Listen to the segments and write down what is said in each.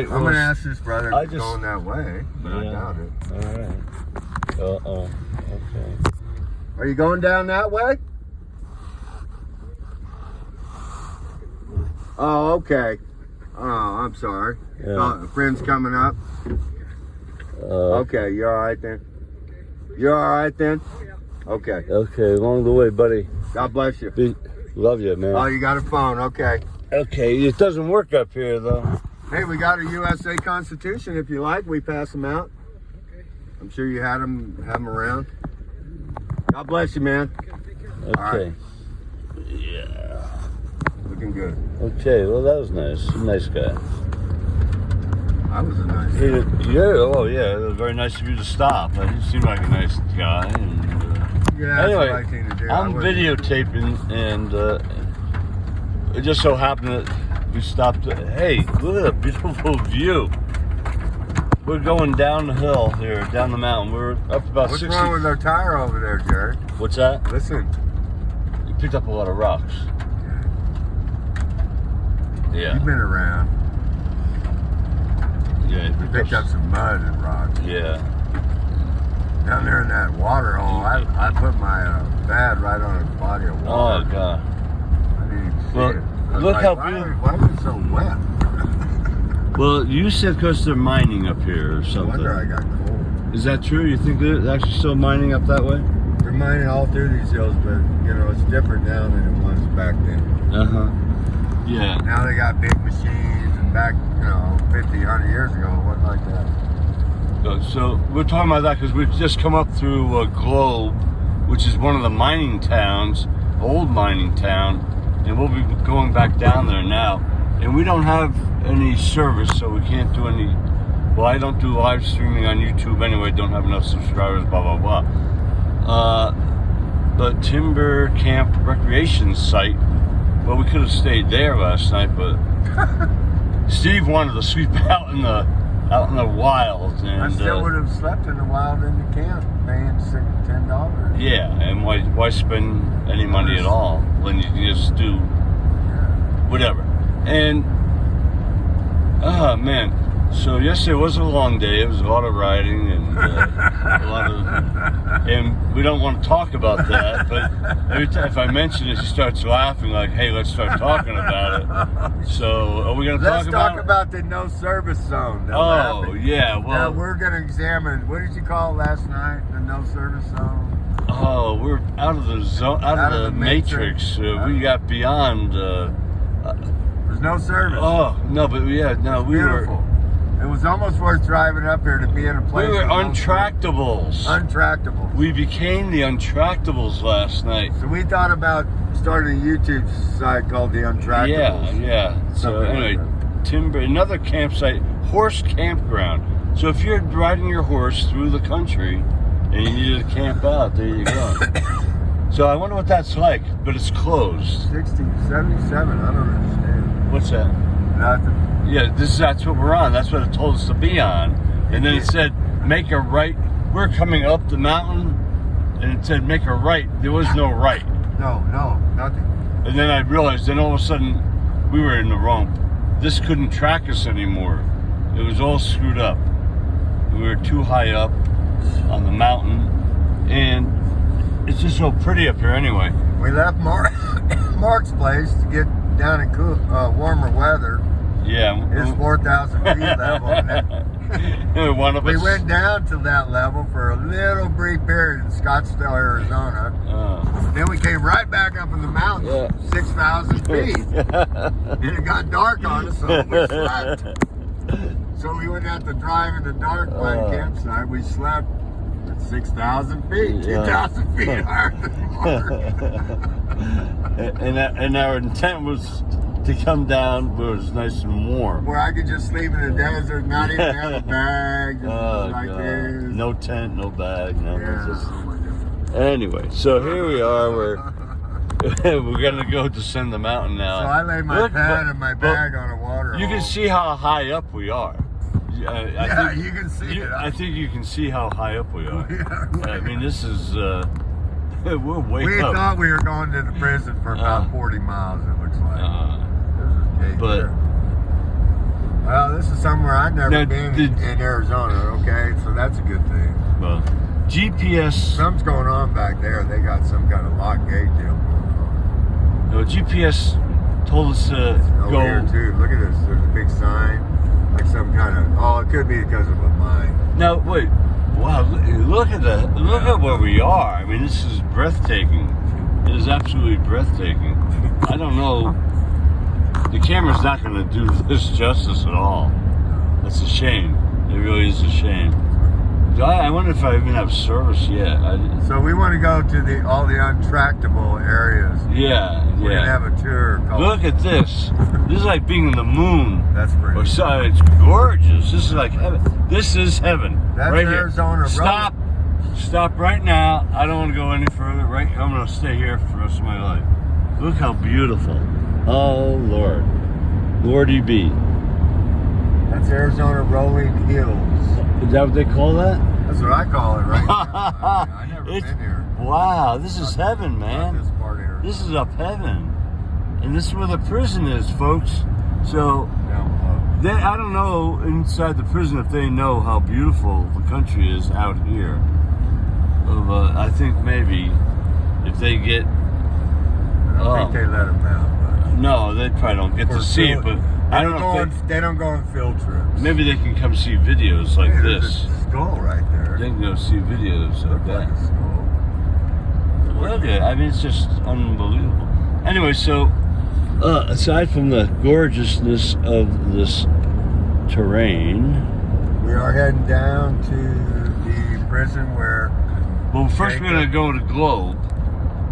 right. I'm going to ask this brother if he's going that way, but I doubt it. All right. Uh-oh. Okay. Are you going down that way? Oh, okay. Oh, I'm sorry. Yeah. Oh, a friend's coming up. Okay, you all right then? You all right then? Okay. Okay, along the way, buddy. God bless you. Love you, man. Oh, you got a phone. Okay. Okay, it doesn't work up here, though. Hey, we got a USA Constitution. If you like, we pass them out. I'm sure you have them around. God bless you, man. Okay. Right. Yeah. Looking good. Okay, well, that was nice. Nice guy. That was a nice guy. Yeah, it was very nice of you to stop. He seemed like a nice guy. And, yeah, anyway, that's the right thing to do. I'm videotaping, and it just so happened that we stopped. Hey, look at a beautiful view. We're going down the hill here, down the mountain. We're up about 60. What's wrong with our tire over there, Jerry? What's that? Listen. You picked up a lot of rocks. Yeah. You've been around. Yeah. You picked up some mud and rocks. Yeah. Down there in that water hole, I put my pad right on a body of water. Oh, God. I didn't even see it. Look like, how why beautiful. Why is it so wet? Well, you said because they're mining up here or No something. wonder I got cold. Is that true? You think they're actually still mining up that way? They're mining all through these hills, but, you know, it's different now than it was back then. Uh-huh. Yeah. Now they got big machines, and back, 50, 100 years ago, it wasn't like that. So we're talking about that because we've just come up through Globe, which is one of the mining towns, old mining town, and we'll be going back down there now. And we don't have any service, so we can't do any. Well, I don't do live streaming on YouTube anyway. Don't have enough subscribers. Blah blah blah. But Timber Camp Recreation Site. Well, we could have stayed there last night, but Steve wanted to sleep out in the wild, and I still would have slept in the wild in the camp, paying $10. Yeah, and why spend any money at all when you can just do whatever? And man, so yesterday was a long day. It was a lot of riding and and we don't want to talk about that. But every time if I mention it, she starts laughing like, "Hey, let's start talking about it." So are we going to talk about? Let's talk about the no service zone. Oh yeah, well we're going to examine. What did you call it last night? The no service zone. Oh, we're out of the zone, out of the matrix. We got beyond. There's no service. Oh no, but yeah, no, we beautiful. were. It was almost worth driving up here to be in a place. We were untractables. Untractables. We became the untractables last night. So we thought about starting a YouTube site called the Untractables. Yeah. So anyway, another campsite, horse campground. So if you're riding your horse through the country and you needed to camp out, there you go. So I wonder what that's like, but it's closed. 77, I don't understand. What's that? Nothing. Yeah, that's what we're on. That's what it told us to be on. And then it said, make a right. We're coming up the mountain, and it said, make a right. There was no right. No, nothing. And then I realized, then all of a sudden, we were in the wrong. This couldn't track us anymore. It was all screwed up. We were too high up on the mountain, and it's just so pretty up here anyway. We left Mark's place to get down in warmer weather. Yeah. It's 4,000 feet level. We went down to that level for a little brief period in Scottsdale, Arizona. Then we came right back up in the mountains, 6,000 feet. And it got dark on us, so we slept. So we wouldn't have to drive in the dark by the campsite. We slept at 6,000 feet, 2,000 feet higher than Mark. And our intent was to come down where it was nice and warm. Where I could just sleep in the desert, not even have a bag. Like this. No tent, no bag, Anyway, so here we are. We're gonna go descend the mountain now. So I laid my pad and my bag on a water You hole. can see how high up we are. I think you can see it. I think you can see how high up we are. Yeah. I mean, this is we're way We up. thought we were going to the prison for about 40 miles. It looks like. But Well, this is somewhere I've never been in Arizona, okay? So that's a good thing. Well, GPS... Something's going on back there. They got some kind of lock gate deal going on. No, GPS told us to go... here, too. Look at this. There's a big sign. Like some kind of... Oh, it could be because of a mine. Now, wait. Wow, look at where we are. I mean, this is breathtaking. It is absolutely breathtaking. I don't know. The camera's not going to do this justice at all. That's a shame. It really is a shame. I wonder if I even have service yet. So we want to go to all the untractable areas. Yeah, We're going to have a tour. Look at this. This is like being in the moon. That's pretty. It's gorgeous. This is like heaven. This is heaven. That's right Arizona. Stop. Stop right now. I don't want to go any further. Right, I'm going to stay here for the rest of my life. Look how beautiful. Oh, Lord. Lordy be. That's Arizona Rolling Hills. Is that what they call that? That's what I call it right now. I've never been here. Wow, this is heaven, man. This part here. This is up heaven. And this is where the prison is, folks. So, I don't know inside the prison if they know how beautiful the country is out here. I think maybe if they get... I don't think they let them out. But no, they probably don't get to see it, but I don't know if they don't go on field trips. Maybe they can come see videos like this. There's a skull right there. They can go see videos like that. Like a skull. Look at it. I mean, it's just unbelievable. Anyway, so aside from the gorgeousness of this terrain, we are heading down to the prison where... Well, first we're going to go to Globe.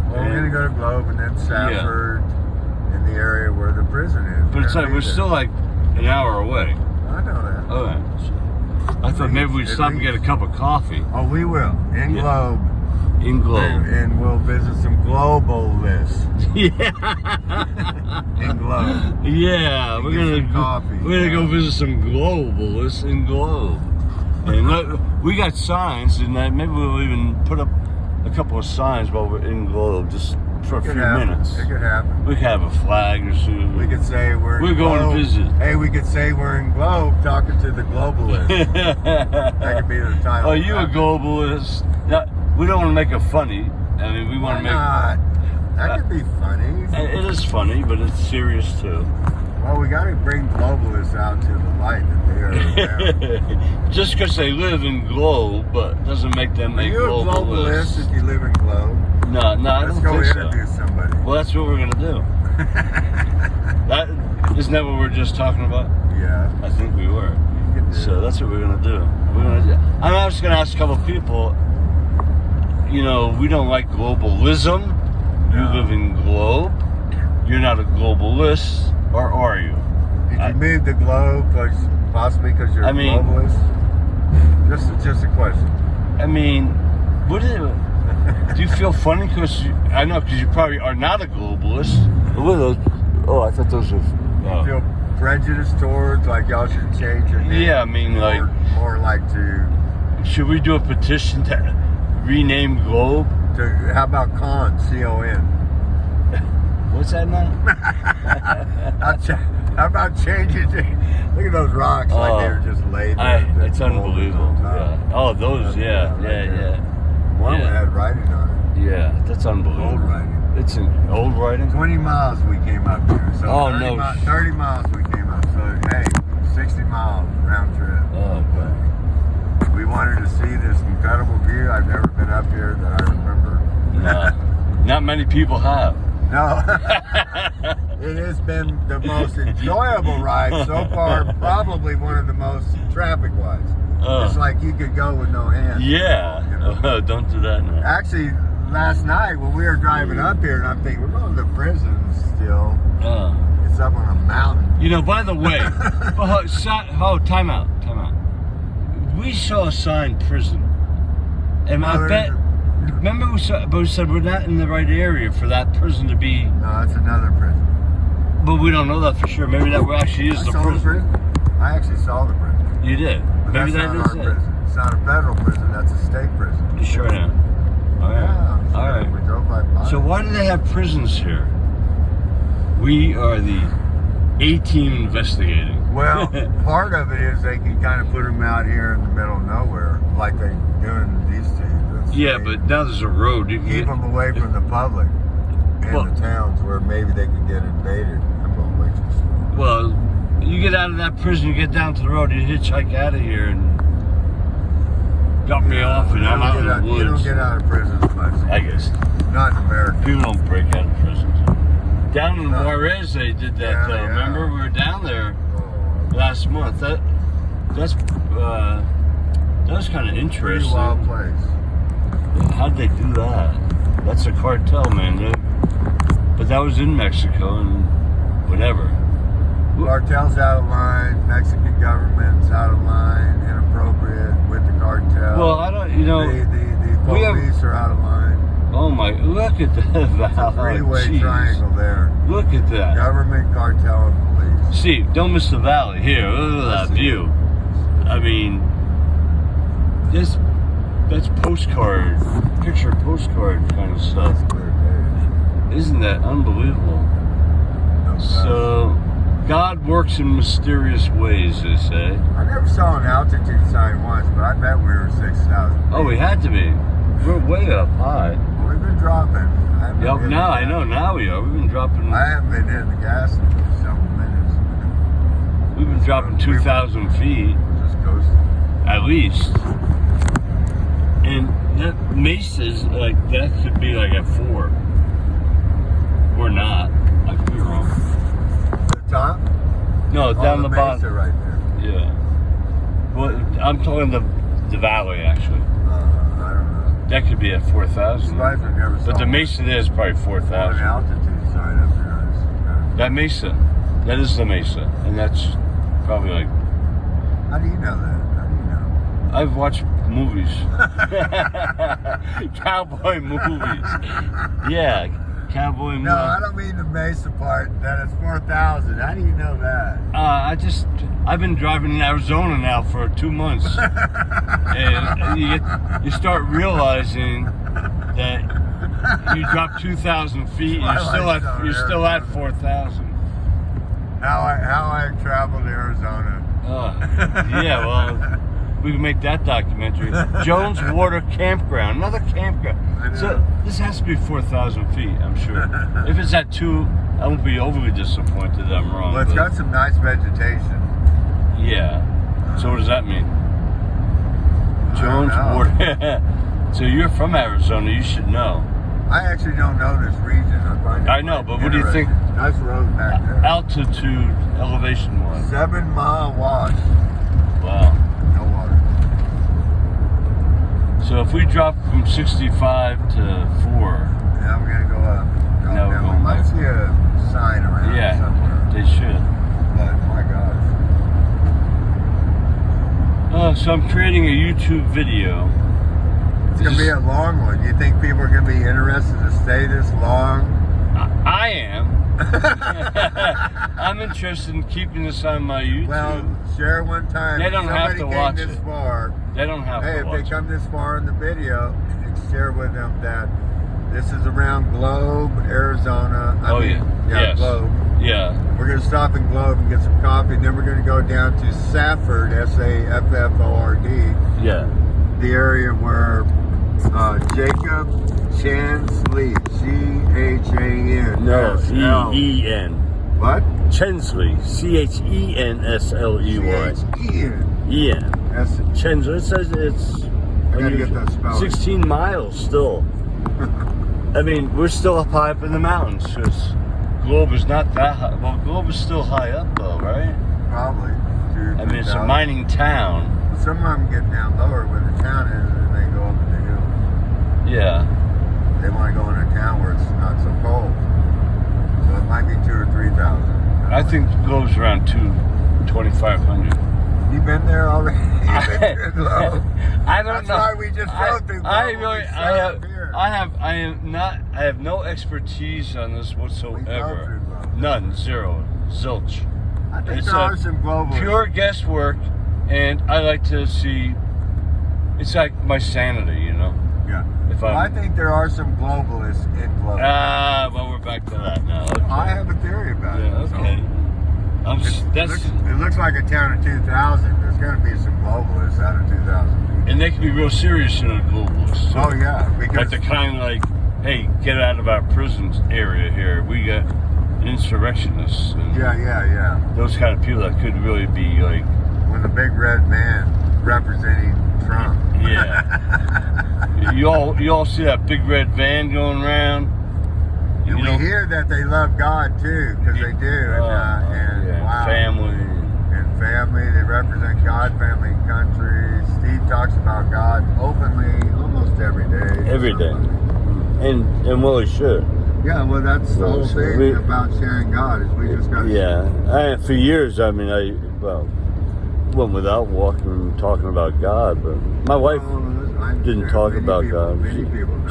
Well, we're going to go to Globe and then Safford, in the area where the prison is. But it's like we're still like an hour away. I know that. Okay. So I thought maybe we'd stop and get a cup of coffee. Oh, we will. In Globe. In Globe. And we'll visit some globalists. Yeah. In Globe. Yeah, we're gonna go visit some globalists in Globe. And look, we got signs, and maybe we'll even put up a couple of signs while we're in Globe, just for a few minutes. It could happen. We could have a flag or two. We could say we're going to visit. Hey, we could say we're in Globe talking to the globalists. That could be the title. Oh, you a globalist? Now, we don't want to make it funny. I mean, we want to make... not? That could be funny. It is funny, but it's serious too. Well, we got to bring globalists out to the light that they are around. Just because they live in Globe, but doesn't make them make globalists. Are you a globalist if you live in Globe? No, I don't think so. Let's go interview somebody. Well, that's what we're going to do. Isn't that what we were just talking about? Yeah. I think we were. So that's what we're going to do. I'm just going to ask a couple of people, you know, we don't like globalism. You live in Globe. You're not a globalist, or are you? Did you move the Globe possibly because you're a globalist? Just a question. I mean, what is it? Do you feel funny? Because I know, because you probably are not a globalist. What are those? Oh, I thought those were... You feel prejudiced towards, like y'all should change your name? Yeah, I mean, like... More like to... Should we do a petition to rename Globe? How about Con, C-O-N? What's that now? How about changing it? Look at those rocks, like they were just laid there. It's unbelievable. Yeah. Oh, those, yeah. One had writing on it. Yeah, that's unbelievable. Old writing. It's an old writing? 20 miles we came up here. So 30 miles we came up. So, hey, 60 miles round trip. Oh, but we wanted to see this incredible view. I've never been up here that I remember. Not many people have. No. It has been the most enjoyable ride so far, probably one of the most traffic-wise. It's like you could go with no hands. Yeah. You know? Don't do that now. Actually, last night when we were driving up here, and I'm thinking, we're going to the prison still. It's up on a mountain. You know, by the way, time out. We saw a sign, prison. And I bet... Remember we said we're not in the right area for that prison to be... No, that's another prison. But we don't know that for sure. Maybe that actually is the prison. I actually saw the prison. You did? But maybe that's that not is our prison. It's not a federal prison. That's a state prison. You sure now? All right. Yeah. All right. We drove by. So why do they have prisons here? We are the A-team investigating. Well, part of it is they can kind of put them out here in the middle of nowhere, like they doing these two. Yeah, but now there's a road. You can keep them away from the public and the towns where maybe they could get invaded. I'm going way too slow. Well, you get out of that prison, you get down to the road, you hitchhike out of here and drop me off, and I'm out in the woods. You don't get out of prison much. I guess. Not in America. People don't break out of prison. Down in Juarez, they did that, though. Yeah. Remember, we were down there last month. That was kind of interesting. Pretty wild place. How'd they do that? That's a cartel, man. But that was in Mexico and whatever. Cartel's out of line. Mexican government's out of line. Inappropriate with the cartel. Well, I don't. You know, the police are out of line. Oh my! Look at that valley. Three-way triangle there. Look at that. Government, cartel, and police. See, don't miss the valley here. Look at that view. I mean, that's postcard, picture postcard kind of stuff. Isn't that unbelievable? So, God works in mysterious ways, they say. I never saw an altitude sign once, but I bet we were 6,000. Oh, we had to be. We're way up high. Well, we've been dropping. Yep, now I know. Now we are. We've been dropping. I haven't been hitting the gas in several minutes. We've been dropping 2,000 feet. Just coasting. At least. And that Mesa's like, that could be like at 4. Or not. I could be wrong. The top? No, down the bottom. Mesa right there. Yeah. Well, I'm talking the valley actually. I don't know. That could be at 4,000. But the Mesa there is probably 4,000. An altitude sign up here. That Mesa. That is the Mesa. And that's probably like. How do you know that? How do you know? I've watched movies. Cowboy movies. Yeah. Cowboy movies. No, I don't mean the Mesa part. That it's 4,000. How do you know that? I've been driving in Arizona now for 2 months, and you start realizing that you drop 2,000 feet, you're still at 4,000. How I traveled to Arizona. Yeah, well. We can make that documentary. Jones Water Campground, another campground. So this has to be 4,000 feet, I'm sure. If it's at 2, I won't be overly disappointed that I'm wrong. Well, it's got some nice vegetation. Yeah. So what does that mean? Jones Water. So you're from Arizona, you should know. I actually don't know this region. I know, but what do you think? Nice road back there. Altitude, elevation wise. 7 mile wash. Wow. No water. So if we drop from 65 to 4. Now we're going to go up. Now we're going we might see a sign around somewhere. They should. But my gosh. So I'm creating a YouTube video. It's going to be a long one. You think people are going to be interested to stay this long? I am. I'm interested in keeping this on my YouTube. Well, share one time. They don't have to watch it. They don't have to watch it. Hey, if they come this far in the video, share with them that this is around Globe, Arizona. Yes. Globe. Yeah. We're going to stop in Globe and get some coffee, and then we're going to go down to Safford, Safford. Yeah. The area where Jacob Chansley, Chan. No, E-E-N. What? Chensley, Chensley. E-N. Chensley. It says it's. I gotta get that spelling. 16 miles still. I mean, we're still up high up in the mountains. Because Globe is not that high. Well, Globe is still high up though, right? Probably. I mean, it's a mining town. Some of them get down lower where the town is, and they go up in the hill. Yeah. They want to go in a town where it's not so cold. So it might be 2,000 or 3,000. I think Globe's around 2,500. You been there already? I don't know. That's why we just rode through. I have no expertise on this whatsoever. None, zero, zilch. I think there are some globalists. Pure guesswork, and I like to see. It's like my sanity, you know. Yeah. I think there are some globalists in Globe. Well, we're back to that now. Okay. I have a theory about it. Okay. It looks like a town of 2,000. There's going to be some globalists out of 2,000. And they can be real serious in the globalists. So, oh yeah, because like they're kind of like, hey, get out of our prison area here. We got insurrectionists. And yeah. Those kind of people that could really be like. With a big red man representing Trump. Yeah. you all see that big red van going around. And we hear that they love God too, because they do. And wow. Family. And family, they represent God, family, and country. Steve talks about God openly almost every day. Every day. And well, he should. Yeah, well, that's the whole thing about sharing God, is we just got to. Yeah. For years, I mean, went without walking and talking about God, but my wife didn't talk about God.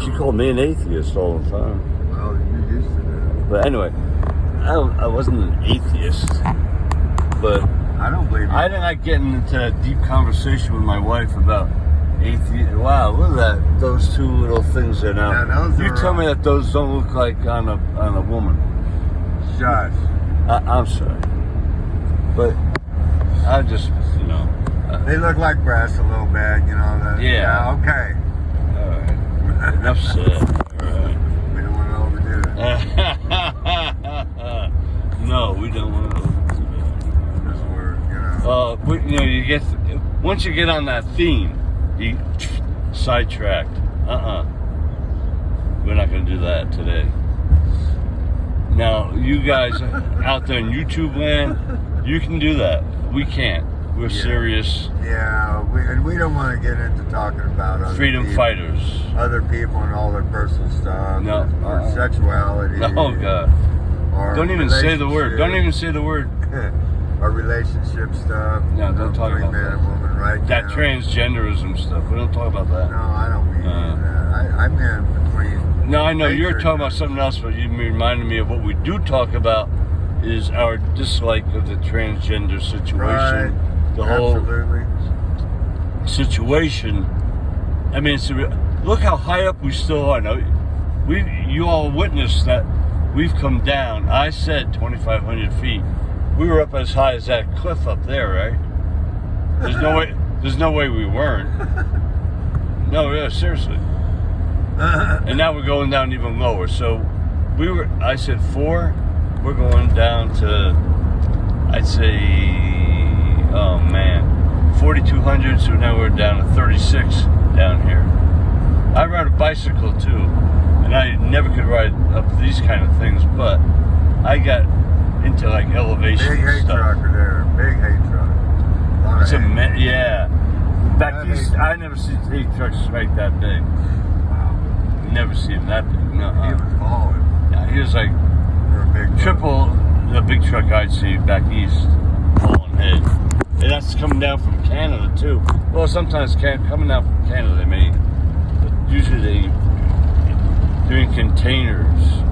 She called me an atheist all the time. Well, you're used to that. But anyway, I wasn't an atheist, but I don't believe you. I didn't like getting into a deep conversation with my wife about atheist. Wow, look at that! Those two little things there now. Yeah, you tell me that those don't look like on a woman. Shush. I'm sorry, but I just, they look like breasts a little bit, Yeah. Okay. All right. Enough said. All right. We don't want to overdo it. No, we don't want to overdo it. Because we're, you get once you get on that theme, you sidetracked. We're not going to do that today. Now, you guys out there in YouTube land, you can do that. We can't. We're serious. Yeah, we don't want to get into talking about other freedom people, fighters, other people and all their personal stuff, or sexuality. Oh God! Or don't even say the word. Don't even say the word. Our relationship stuff. No, don't talk about man that. And woman, right? That transgenderism stuff. We don't talk about that. No, I don't mean that. I meant between. No, I know you're talking about something else, but you reminded me of what we do talk about is our dislike of the transgender situation. Right. The Absolutely. whole situation. I mean, look how high up we still are. Now, you all witnessed that we've come down. I said 2,500 feet. We were up as high as that cliff up there, right? There's no way we weren't. No, yeah, seriously. And now we're going down even lower. So I said 4. We're going down to, I'd say, 4,200. So now we're down to 36 down here. I ride a bicycle too, and I never could ride up these kind of things, but I got into like elevation big hay stuff. Truck there, big hay truck. It's back east, I never see hay trucks like that big. Wow. Never see him that big. He was hauling. Yeah, he was like big triple the big truck I'd see back east, hauling hay. And that's coming down from Canada too. Well, sometimes coming down from Canada they may, but usually they're in containers.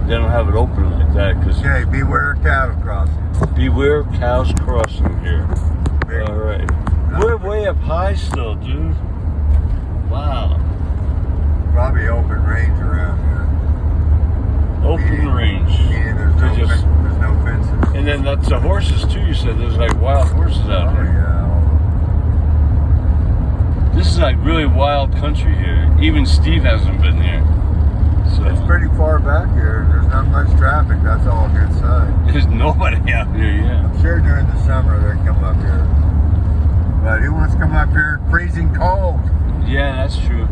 They don't have it open like that because. Okay, beware cattle crossing. Beware cows crossing here. Big. All right, we're way up high still, dude. Wow. Probably open range around here. Open range. Meaning there's no fences. And then that's the horses too. You said there's like wild horses out here. Yeah. This is like really wild country here. Even Steve hasn't been here. So it's pretty far back here. There's not much traffic. That's all a good sign. There's nobody out here yet. I'm sure during the summer they come up here. But who wants to come up here freezing cold? Yeah, that's true.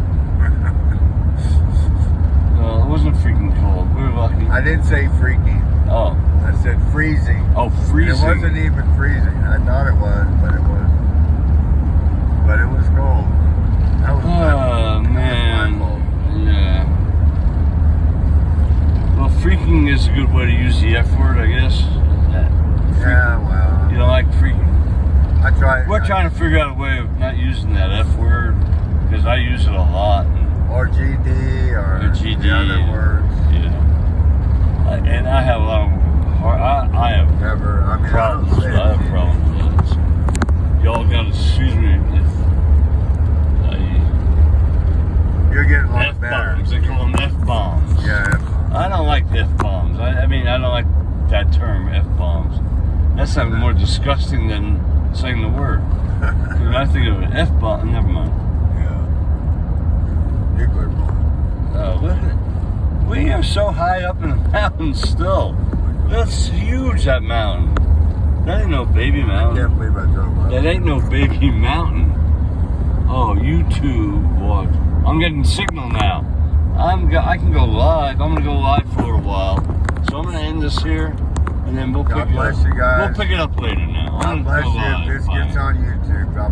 No, it wasn't freaking cold. We were lucky. I didn't say freaking. Oh. I said freezing. Oh, freezing. It wasn't even freezing. I thought it was, but it was. But it was cold. That was man. Yeah. Well, freaking is a good way to use the F word, I guess. Yeah, well. You don't like freaking? We're trying to figure out a way of not using that F word because I use it a lot. Or GD or GD. The other words. Yeah. And I have a lot of. I have problems. I have problems with it. Y'all gotta excuse me if you're getting a lot better. F-bombs. They call them F-bombs. Yeah, F-bombs. I don't like F-bombs. I mean, I don't like that term, F-bombs. disgusting than saying the word. When I think of an F-bomb, never mind. Yeah. Nuclear bomb. We are so high up in the mountains still. That's huge, that mountain. That ain't no baby I mountain. can't believe I drove up. That ain't no baby mountain. Oh, YouTube, what? I'm getting signal now. I can go live. I'm gonna go live for a little while. So I'm gonna end this here, and then we'll pick it up. God bless you guys. We'll pick it up later now. God bless you if this gets on YouTube. God bless.